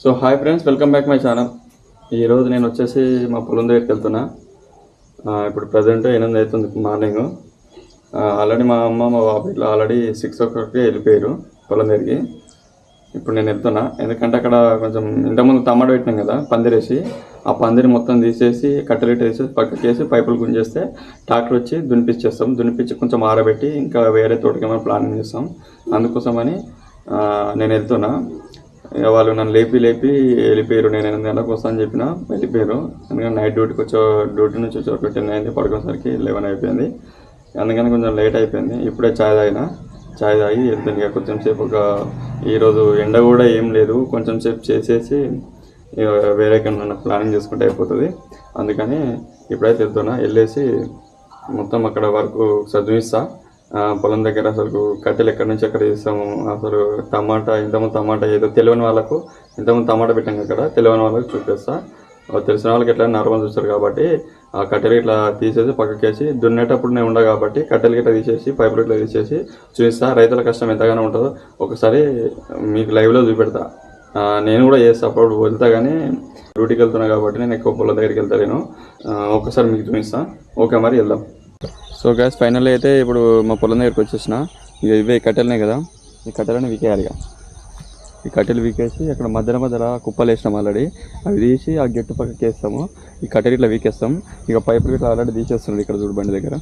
So hi friends, welcome back my channel. ఈరోజు నేను వచ్చేసి మా పొలం దగ్గరికి వెళ్తున్నా. ఇప్పుడు ప్రజెంట్ 8 అవుతుంది మార్నింగ్. ఆల్రెడీ మా అమ్మ మా బాబు ఇట్లా ఆల్రెడీ 6 o'clock వెళ్ళిపోయారు పొలం దగ్గరికి. ఇప్పుడు నేను వెళ్తున్నా, ఎందుకంటే అక్కడ కొంచెం ఇంతకుముందు టమాటో పెట్టినాం కదా పందిరేసి, ఆ పందిరి మొత్తం తీసేసి కట్టెలిట్ వేసి పక్కకి వేసి పైపులు గుంజేస్తే ట్రాక్టర్ వచ్చి దున్నిపించి కొంచెం ఆరబెట్టి ఇంకా వేరే తోటకి ఏమైనా ప్లానింగ్ చేస్తాం. అందుకోసమని నేను వెళ్తున్నా. వాళ్ళు నన్ను లేపి వెళ్ళిపోయారు. నేను 8 గంటలకు వస్తాను చెప్పిన వెళ్ళిపోయారు. ఎందుకంటే నైట్ డ్యూటీ నుంచి వచ్చి 10 అయింది, పడుకునేసరికి 11 అయిపోయింది. అందుకని కొంచెం లేట్ అయిపోయింది. ఇప్పుడే చాయ్ తాగి వెళ్తుంది. ఇక కొంచెం సేపు ఈరోజు ఎండ కూడా ఏం లేదు, కొంచెం సేపు చేసేసి వేరే కన్నా ప్లానింగ్ చేసుకుంటే అయిపోతుంది. అందుకని ఇప్పుడైతే వెళ్తున్నా. వెళ్ళేసి మొత్తం అక్కడ వరకు చదివిస్తా. పొలం దగ్గర అసలు కట్టెలు ఎక్కడి నుంచి ఎక్కడ తీస్తాము, అసలు ఇంతకుముందు టమాటా ఏదో తెలియని వాళ్ళకు ఇంతకుముందు టమాటా పెట్టాం అక్కడ తెలియని వాళ్ళకి చూపిస్తా. తెలిసిన వాళ్ళకి ఎట్లా నార్మల్ చూస్తారు కాబట్టి ఆ కట్టెలు ఇట్లా తీసేసి పక్కకేసి దున్నేటప్పుడు నేను ఉండవు కాబట్టి కట్టెలు ఇట్లా తీసేసి పైపులు ఇట్లా తీసేసి చూపిస్తా. రైతుల కష్టం ఎంతగానో ఉంటుందో ఒకసారి మీకు లైవ్లో చూపెడతా. నేను కూడా చేస్తా, అప్పుడు వెళ్తా, కానీ డ్యూటీకి వెళ్తున్నా కాబట్టి నేను ఎక్కువ పొలం దగ్గరికి వెళ్తాను. ఒక్కసారి మీకు చూపిస్తా. ఓకే, మరి వెళ్దాం. సో గ్యాస్ ఫైనల్ అయితే ఇప్పుడు మా పొలం దగ్గరికి వచ్చేసిన. ఇక ఇవే కట్టెలనే కదా, ఈ కట్టెలని వీకేయాలి. ఈ కట్టెలు వీకేసి అక్కడ మధ్యలో కుప్పలు వేసినాం ఆల్రెడీ. అవి తీసి ఆ గెట్టు పక్కకి వేస్తాము. ఈ కట్టెలు ఇట్లా వీకేస్తాం. ఇక పైపులు ఇట్లా ఆల్రెడీ తీసేస్తున్నారు. ఇక్కడ చూడు బండి దగ్గర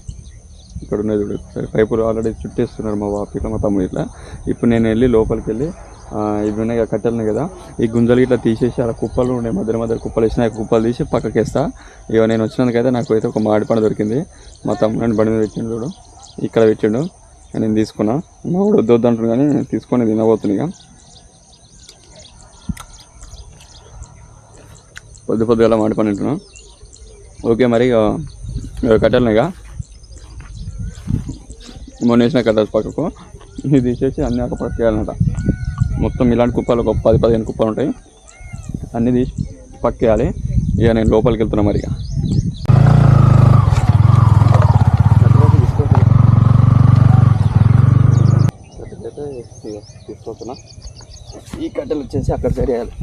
ఇక్కడ ఉన్నది చూడు, పైపులు ఆల్రెడీ చుట్టేస్తున్నారు మా బాపు ఇట్లా మా తమ్ముడు ఇట్లా. ఇప్పుడు నేను వెళ్ళి లోపలికి వెళ్ళి ఇవి ఉన్నాయి కట్టెలు కదా, ఈ గుంజలు ఇట్లా తీసేసి అలా కుప్పలు ఉన్నాయి, మధ్య కుప్పలు వేసిన కుప్పలు తీసి పక్కకి వేస్తా. ఇక నేను వచ్చినందుకైతే నాకు అయితే ఒక మామిడి పండు దొరికింది. మా తమ్ముడు బండి మీద పెట్టిండు చూడు, ఇక్కడ పెట్టిండు. నేను తీసుకున్నా. మా కూడా వద్దు అంటున్నాడు కానీ తీసుకొని తినబోతుంది. ఇక పొద్దుగా మామిడి పండు తింటున్నా. ఓకే, మరి కట్టెలున్నాయిగా మొన్న వేసిన కట్టెలు పక్కకు ఇది తీసేసి అన్నీ ఒక పక్క వేయాలన్నమాట. మొత్తం ఇలాంటి కుప్పలు ఒక 10-15 కుప్పలు ఉంటాయి, అన్నీ తీసి పక్కేయాలి. ఇక నేను లోపలికి వెళ్తున్నా. మరి తీసుకొస్తున్నా. ఈ కట్టెలు వచ్చేసి అక్కడ సైడ్ వేయాలి.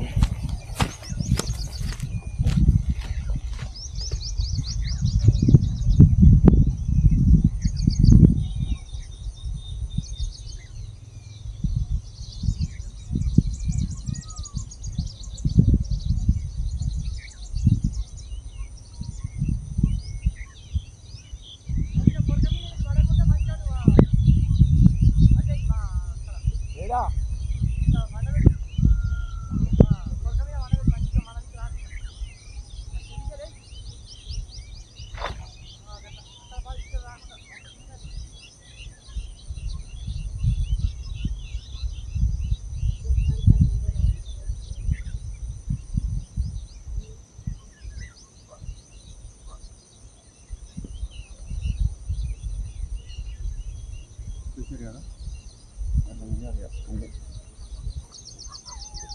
కదా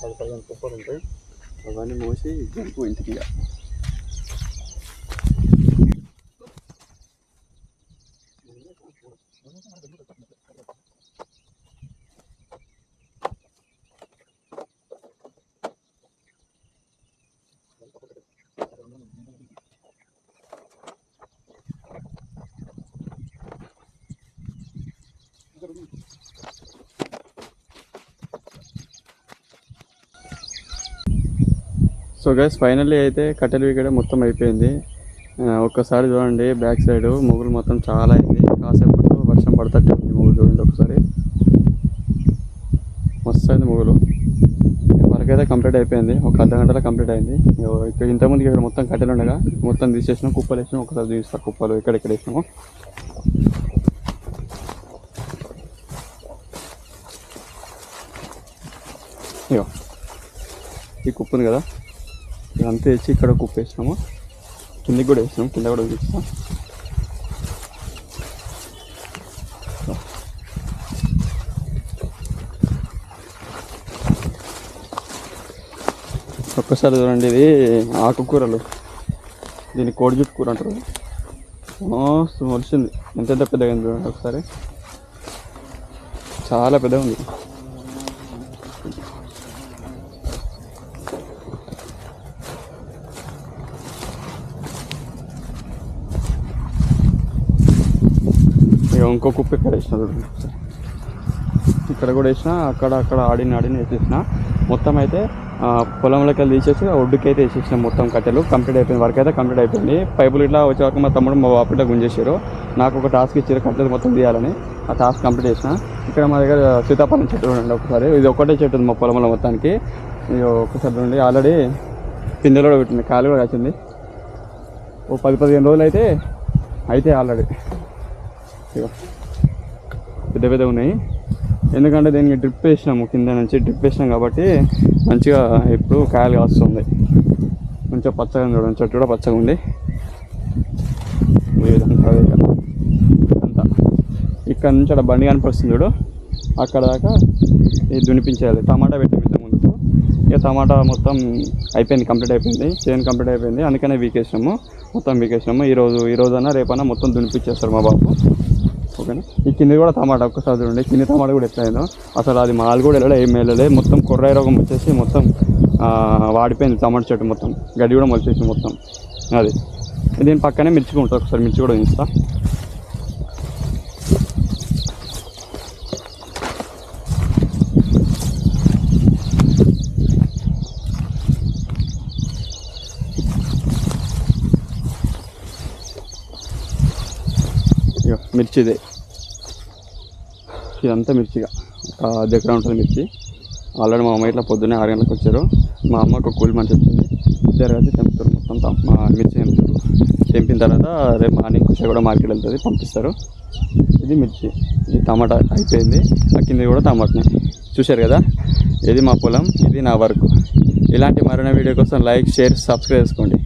10-15 కుప్పలు ఉంటాయి. అవన్నీ మోసి జంపు ఇంటికి. సో గైస్ ఫైనల్లీ అయితే కట్టెలు వీకడం మొత్తం అయిపోయింది. ఒక్కసారి చూడండి, బ్యాక్ సైడ్ మొగులు మొత్తం చాలా అయింది. కాసేపట్లో వర్షం పడతట్టు ఉంది. మొగులు చూడండి ఒకసారి, మస్తు అయింది మొగులు. వరకైతే కంప్లీట్ అయిపోయింది, ఒక అర్ధగంటలో కంప్లీట్ అయింది. ఇక్కడ ఇంతకుముందుకి ఇక్కడ మొత్తం కట్టెలు ఉండగా మొత్తం తీసేసినాం, కుప్పలు వేసినాం. ఒకసారి చూపిస్తాను కుప్పలు ఎక్కడెక్కడ వేసినాము. ఇగో ఈ కుప్ప ఉంది కదా, ఇదంతా వేసి ఇక్కడ కుప్ప వేసినాము. కిందకి కూడా వేసినాం, కింద కూడా చూపిస్తాం. ఒక్కసారి చూడండి, ఇది ఆకుకూరలు, దీన్ని కోడిజుట్టు కూర అంటారు. మొలిచింది, ఎంత పెద్దగా అయింది చూడండి ఒకసారి, చాలా పెద్దగా ఉంది. ఇంకో కుప్ప ఇక్కడ వేసిన చూడండి, ఇక్కడ కూడా వేసిన, అక్కడ ఆడిని వేసేసిన. మొత్తం అయితే పొలంలోకి వెళ్ళి తీసేసి ఒడ్డుకి అయితే వేసేసిన మొత్తం కట్టెలు. కంప్లీట్ అయిపోయింది, వర్క్ అయితే కంప్లీట్ అయిపోయింది. పైపులు ఇట్లా వచ్చే వరకు మా తమ్ముడు మా బాపట్ల గుంజేసారు. నాకు ఒక టాస్క్ ఇచ్చారు కట్టెలు మొత్తం తీయాలని. ఆ టాస్క్ కంప్లీట్ చేసిన. ఇక్కడ మా దగ్గర సీతాఫలం చెట్టు చూడండి ఒకసారి, ఇది ఒకటే చెట్టు ఉంది మా పొలంలో మొత్తానికి. ఇది ఒకసారి చూడండి, ఆల్రెడీ పిందెలు కూడా పెట్టింది, కాలు కూడా వచ్చింది. ఓ 10-15 రోజులు అయితే ఆల్రెడీ ఇక పెద్ద ఉన్నాయి. ఎందుకంటే దీనికి డ్రిప్ వేసినాము, కింద నుంచి డ్రిప్ వేసినాం కాబట్టి మంచిగా ఇప్పుడు కాయలు కాస్తుంది. మంచిగా పచ్చగా చూడండి, చెట్టు కూడా పచ్చగా ఉంది. అంతా ఇక్కడ నుంచి అక్కడ బండి కనిపిస్తుంది చూడు, అక్కడ దాకా ఇది దునిపించేయాలి. టమాటా పెట్టాము ఇంత ముందుకు. ఇక టమాటా మొత్తం అయిపోయింది, కంప్లీట్ అయిపోయింది, చేను కంప్లీట్ అయిపోయింది. అందుకనే వీకేసినాము, మొత్తం వీకేసినాము. ఈరోజన్నా రేపన్నా మొత్తం దునిపించేస్తారు మా బాబు. ఓకేనా. ఈ కింది కూడా టమాటా ఒక్కసారి చూడండి, కింది టమాటా కూడా ఎట్లయిందో అసలు. అది మాలు కూడా ఏం వెళ్ళలేదు, మొత్తం కొర్రాయి రోగం వచ్చేసి మొత్తం వాడిపోయింది టమాటా చెట్టు. మొత్తం గడ్డి కూడా మొలిచేసి మొత్తం. అది దీని పక్కనే మిర్చి ఉంటుంది, ఒకసారి మిర్చి కూడా తీస్తా. మిర్చిదే ఇదంతా, మిర్చిగా ఒక దగ్గర ఉంటుంది మిర్చి. ఆల్రెడీ మా అమ్మ ఇట్లా పొద్దున్నే 6 గంటలకు వచ్చారు. మా అమ్మ ఒక కూలి మంచి వచ్చింది, ఇద్దరు కలిసి తెంపుతారు మొత్తం మా మిర్చి తెంపుతారు. తెంపిన తర్వాత రేపు మార్నింగ్ కుష కూడా మార్కెట్ వెళ్తుంది, పంపిస్తారు. ఇది మిర్చి, ఇది టమాటా అయిపోయింది. ఆ కింద కూడా టమాటానే చూశారు కదా. ఇది మా పొలం, ఇది నా వర్క్. ఇలాంటి మరిన్ని వీడియో కోసం లైక్, షేర్, సబ్స్క్రైబ్ చేసుకోండి.